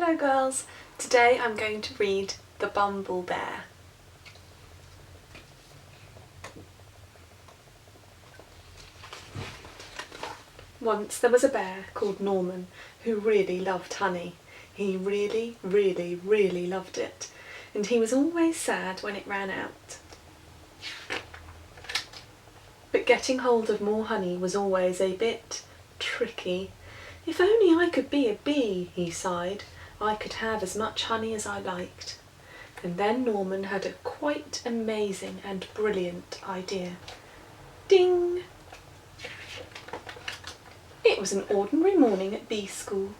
Hello girls, today I'm going to read The Bumblebear. Once there was a bear called Norman who really loved honey. He really loved it, and he was always sad when it ran out. But getting hold of more honey was always a bit tricky. If only I could be a bee, he sighed. I could have as much honey as I liked. And then Norman had a quite amazing and brilliant idea. Ding! It was an ordinary morning at bee school.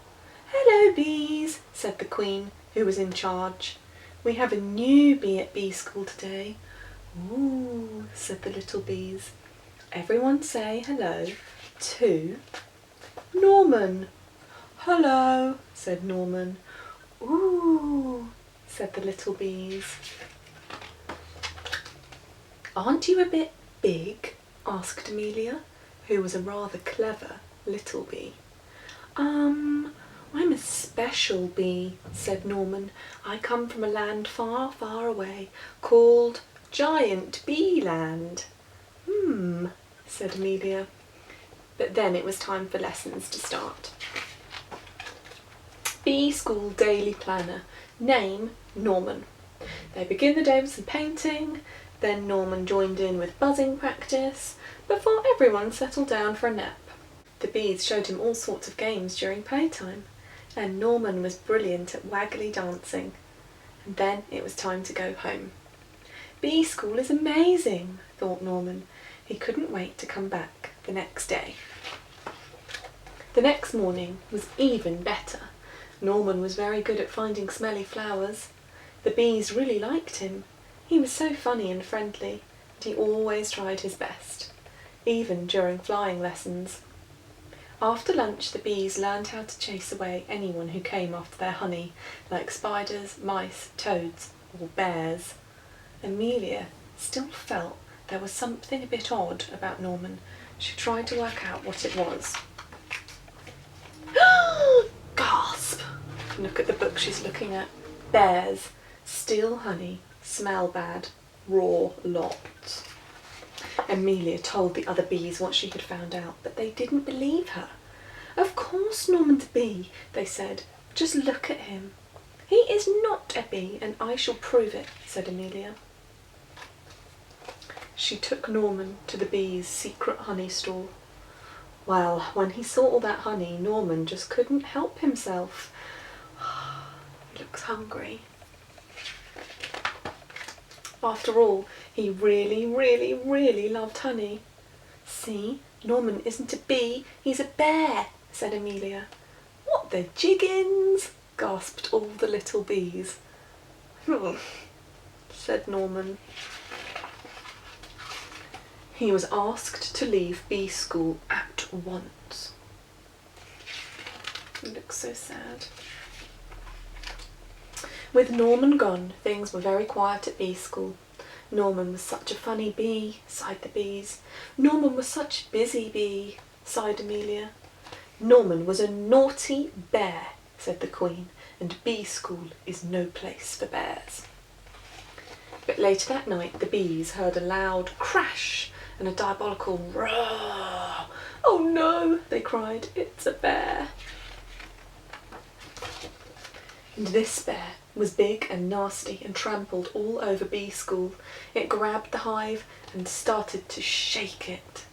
"Hello, bees," said the queen, who was in charge. "We have a new bee at bee school today." "Ooh," said the little bees. "Everyone say hello to Norman." "Hello," said Norman. "Ooh," said the little bees. "Aren't you a bit big?" asked Amelia, who was a rather clever little bee. I'm a special bee," said Norman. "I come from a land far, far away called Giant Bee Land." Said Amelia. But then it was time for lessons to start. Bee School Daily Planner. Name, Norman. They begin the day with some painting, then Norman joined in with buzzing practice, before everyone settled down for a nap. The bees showed him all sorts of games during playtime, and Norman was brilliant at waggly dancing. And then it was time to go home. Bee School is amazing, thought Norman. He couldn't wait to come back the next day. The next morning was even better. Norman was very good at finding smelly flowers. The bees really liked him. He was so funny and friendly, and he always tried his best, even during flying lessons. After lunch, the bees learned how to chase away anyone who came after their honey, like spiders, mice, toads, or bears. Amelia still felt there was something a bit odd about Norman. She tried to work out what it was. Gasp! Look at the book she's looking at. Bears, steal honey, smell bad, raw lot. Amelia told the other bees what she had found out, but they didn't believe her. "Of course Norman's a bee," they said. "Just look at him." "He is not a bee, and I shall prove it," said Amelia. She took Norman to the bees' secret honey store. Well, when he saw all that honey, Norman just couldn't help himself. He looks hungry. After all, he really loved honey. "See, Norman isn't a bee, he's a bear," said Amelia. "What the jiggins!" gasped all the little bees. Said Norman. He was asked to leave bee school at once. He looks so sad. With Norman gone, things were very quiet at bee school. "Norman was such a funny bee," sighed the bees. "Norman was such a busy bee," sighed Amelia. "Norman was a naughty bear," said the queen, "and bee school is no place for bears." But later that night the bees heard a loud crash and a diabolical roar. "Oh no," they cried, "it's a bear." And this bear was big and nasty and trampled all over bee school. It grabbed the hive and started to shake it.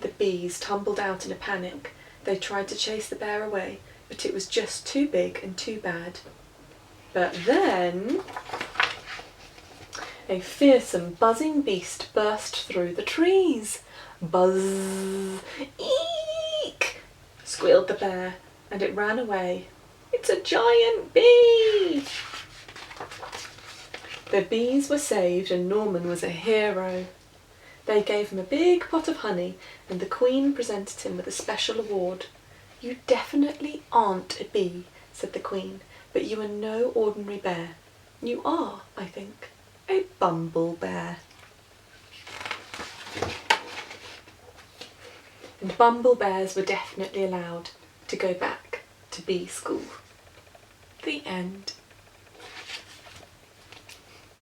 The bees tumbled out in a panic. They tried to chase the bear away, but it was just too big and too bad. But then a fearsome buzzing beast burst through the trees. "Buzz! Eek!" squealed the bear, and it ran away. "It's a giant bee!" The bees were saved and Norman was a hero. They gave him a big pot of honey and the queen presented him with a special award. "You definitely aren't a bee," said the queen, "but you are no ordinary bear. You are, I think, a Bumblebear." And Bumblebears were definitely allowed to go back to bee school. The end.